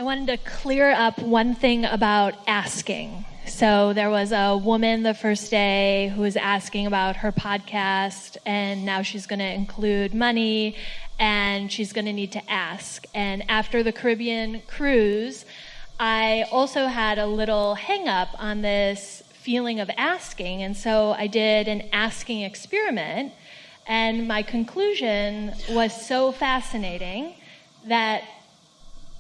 wanted to clear up one thing about asking. So there was a woman the first day who was asking about her podcast, and now she's going to include money, and she's going to need to ask. And after the Caribbean cruise, I also had a little hang up on this feeling of asking, and so I did an asking experiment, and my conclusion was so fascinating that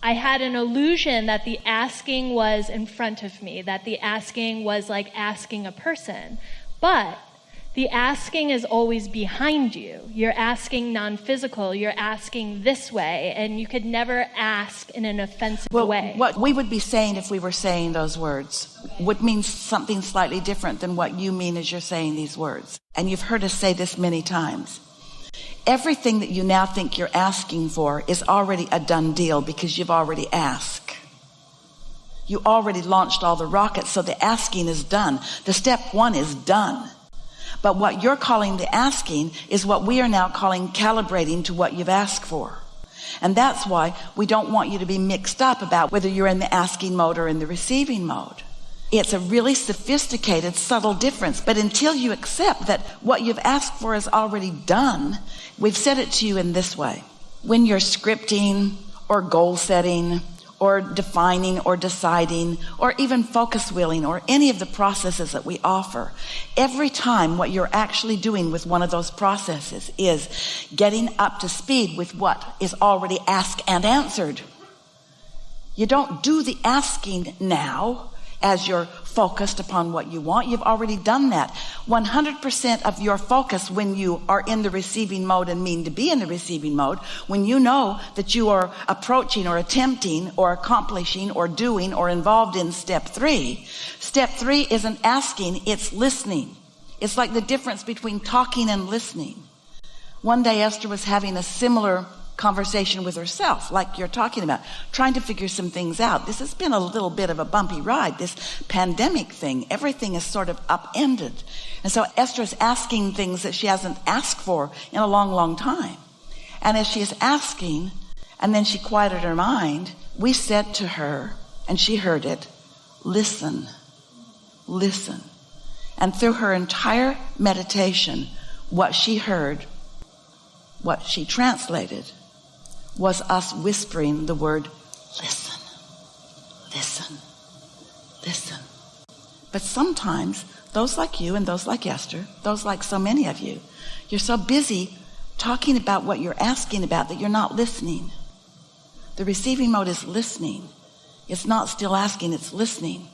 I had an illusion that the asking was in front of me, that the asking was like asking a person. But the asking is always behind you. You're asking non-physical. You're asking this way, and you could never ask in an offensive way. What we would be saying if we were saying those words would mean something slightly different than what you mean as you're saying these words. And you've heard us say this many times. Everything that you now think you're asking for is already a done deal because you've already asked. You already launched all the rockets, so the asking is done. The step one is done. But what you're calling the asking is what we are now calling calibrating to what you've asked for. And that's why we don't want you to be mixed up about whether you're in the asking mode or in the receiving mode. It's a really sophisticated, subtle difference. But until you accept that what you've asked for is already done, we've said it to you in this way. When you're scripting or goal setting or defining or deciding or even focus wheeling or any of the processes that we offer, every time what you're actually doing with one of those processes is getting up to speed with what is already asked and answered. You don't do the asking now as you're focused upon what you want. You've already done that. 100% of your focus when you are in the receiving mode and mean to be in the receiving mode, when you know that you are approaching or attempting or accomplishing or doing or involved in step three. Step three isn't asking, it's listening. It's like the difference between talking and listening. One day Esther was having a similar conversation with herself, like you're talking about, trying to figure some things out. This has been a little bit of a bumpy ride, this pandemic thing. Everything is sort of upended. And so Esther is asking things that she hasn't asked for in a long, long time. And as she is asking, and then she quieted her mind, we said to her, and she heard it, listen, listen. And through her entire meditation, what she heard, what she translated, was us whispering the word, listen, listen, listen. But sometimes, those like you and those like Esther, those like so many of you, you're so busy talking about what you're asking about that you're not listening. The receiving mode is listening. It's not still asking, it's listening.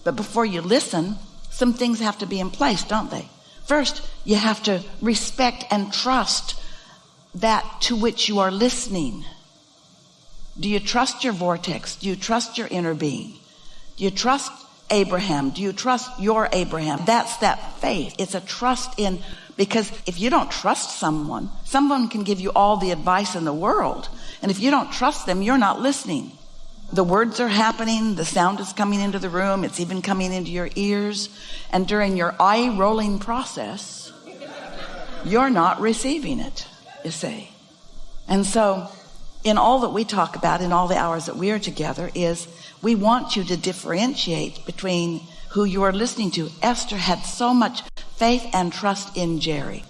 But before you listen, some things have to be in place, don't they? First, you have to respect and trust that to which you are listening. Do you trust your vortex? Do you trust your inner being? Do you trust Abraham? Do you trust your Abraham? That's that faith. It's a trust in, because if you don't trust someone can give you all the advice in the world. And if you don't trust them, you're not listening. The words are happening. The sound is coming into the room. It's even coming into your ears. And during your eye-rolling process, you're not receiving it, you see. And so in all that we talk about in all the hours that we are together is we want you to differentiate between who you are listening to. Esther had so much faith and trust in Jerry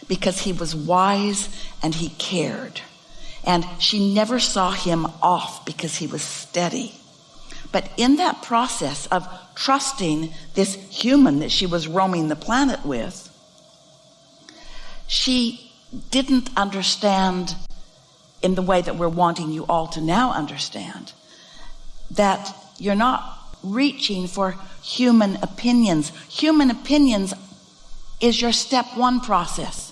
because he was wise and he cared. And she never saw him off because he was steady. But in that process of trusting this human that she was roaming the planet with, she didn't understand in the way that we're wanting you all to now understand, that you're not reaching for human opinions. Human opinions is your step one process.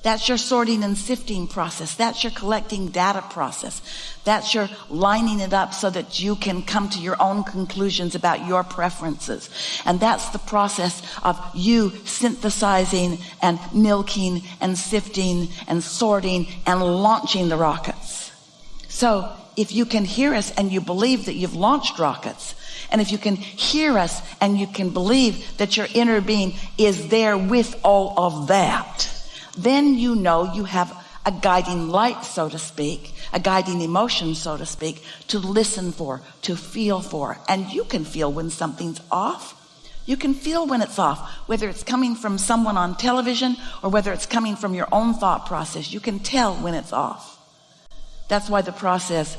That's your sorting and sifting process. That's your collecting data process. That's your lining it up so that you can come to your own conclusions about your preferences. And that's the process of you synthesizing and milking and sifting and sorting and launching the rockets. So if you can hear us and you believe that you've launched rockets, and if you can hear us and you can believe that your inner being is there with all of that, then you know you have a guiding light, so to speak, a guiding emotion, so to speak, to listen for, to feel for. And you can feel when something's off. You can feel when it's off, whether it's coming from someone on television or whether it's coming from your own thought process. You can tell when it's off. That's why the process,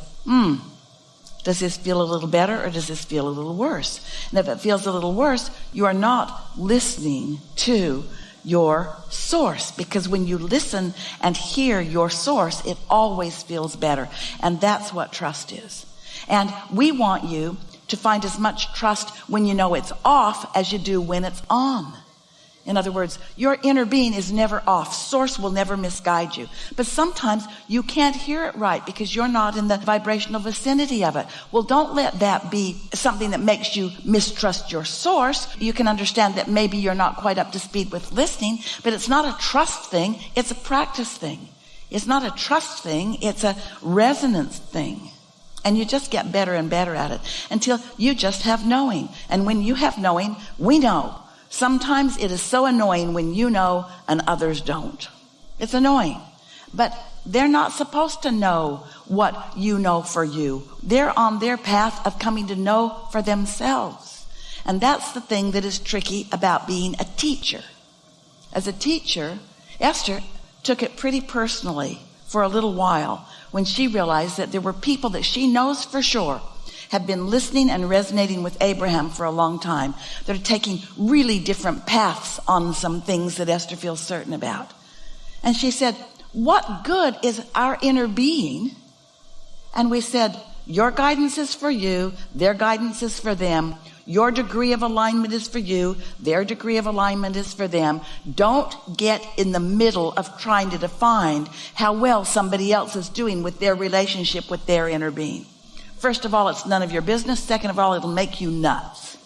does this feel a little better or does this feel a little worse? And if it feels a little worse, you are not listening to your source, because when you listen and hear your source, it always feels better. And that's what trust is. And we want you to find as much trust when you know it's off as you do when it's on. In other words, your inner being is never off. Source will never misguide you. But sometimes you can't hear it right because you're not in the vibrational vicinity of it. Well, don't let that be something that makes you mistrust your source. You can understand that maybe you're not quite up to speed with listening, but it's not a trust thing. It's a practice thing. It's not a trust thing. It's a resonance thing. And you just get better and better at it until you just have knowing. And when you have knowing, we know. Sometimes it is so annoying when you know and others don't. It's annoying. But they're not supposed to know what you know for you. They're on their path of coming to know for themselves. And that's the thing that is tricky about being a teacher. As a teacher, Esther took it pretty personally for a little while when she realized that there were people that she knows for sure have been listening and resonating with Abraham for a long time. They're taking really different paths on some things that Esther feels certain about. And she said, what good is our inner being? And we said, your guidance is for you, their guidance is for them. Your degree of alignment is for you, their degree of alignment is for them. Don't get in the middle of trying to define how well somebody else is doing with their relationship with their inner being. First of all, it's none of your business. Second of all, it'll make you nuts.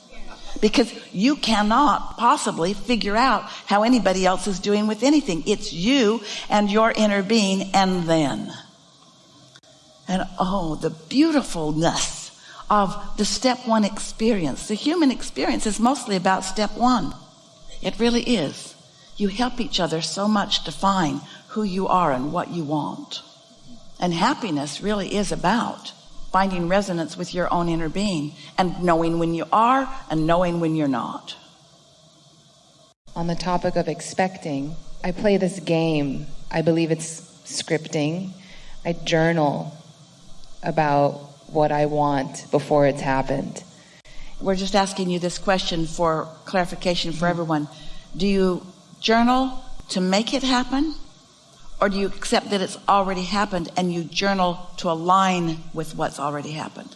Because you cannot possibly figure out how anybody else is doing with anything. It's you and your inner being and then. And the beautifulness of the step one experience. The human experience is mostly about step one. It really is. You help each other so much define who you are and what you want. And happiness really is about finding resonance with your own inner being and knowing when you are and knowing when you're not. On the topic of expecting, I play this game. I believe it's scripting. I journal about what I want before it's happened. We're just asking you this question for clarification for everyone. Do you journal to make it happen? Or do you accept that it's already happened and you journal to align with what's already happened?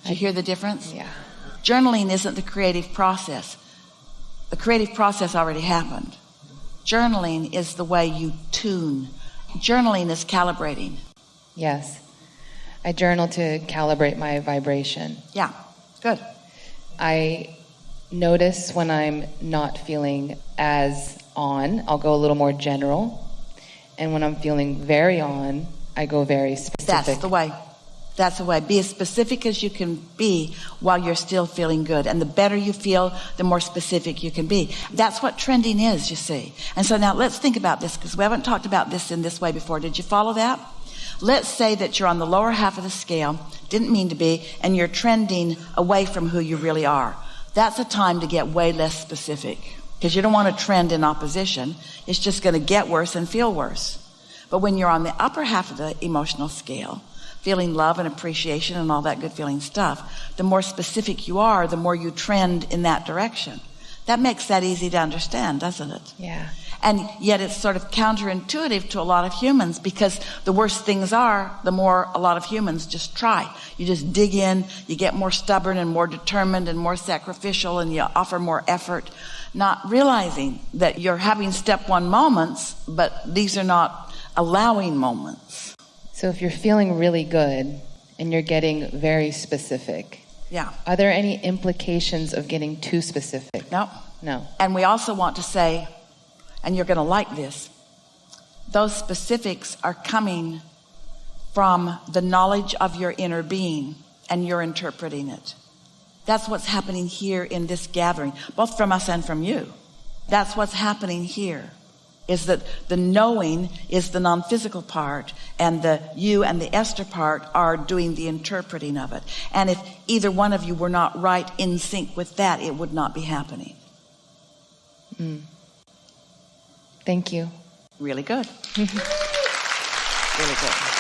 Do you hear the difference? Yeah. Journaling isn't the creative process. The creative process already happened. Journaling is the way you tune. Journaling is calibrating. Yes. I journal to calibrate my vibration. Yeah, good. I notice when I'm not feeling as on, I'll go a little more general. And when I'm feeling very on, I go very specific. That's the way. That's the way. Be as specific as you can be while you're still feeling good. And the better you feel, the more specific you can be. That's what trending is, you see. And so now let's think about this, because we haven't talked about this in this way before. Did you follow that? Let's say that you're on the lower half of the scale, didn't mean to be, and you're trending away from who you really are. That's a time to get way less specific, because you don't want to trend in opposition. It's just going to get worse and feel worse. But when you're on the upper half of the emotional scale, feeling love and appreciation and all that good feeling stuff, the more specific you are, the more you trend in that direction. That makes that easy to understand, doesn't it? Yeah. And yet it's sort of counterintuitive to a lot of humans, because the worse things are, the more a lot of humans just try. You just dig in, you get more stubborn and more determined and more sacrificial, and you offer more effort, not realizing that you're having step one moments, but these are not allowing moments. So if you're feeling really good and you're getting very specific, yeah, are there any implications of getting too specific? No. No. And we also want to say, and you're going to like this, those specifics are coming from the knowledge of your inner being, and you're interpreting it. That's what's happening here in this gathering, both from us and from you. That's what's happening here is that the knowing is the non-physical part, and the you and the Esther part are doing the interpreting of it. And if either one of you were not right in sync with that, it would not be happening. Thank you. Really good. Really good.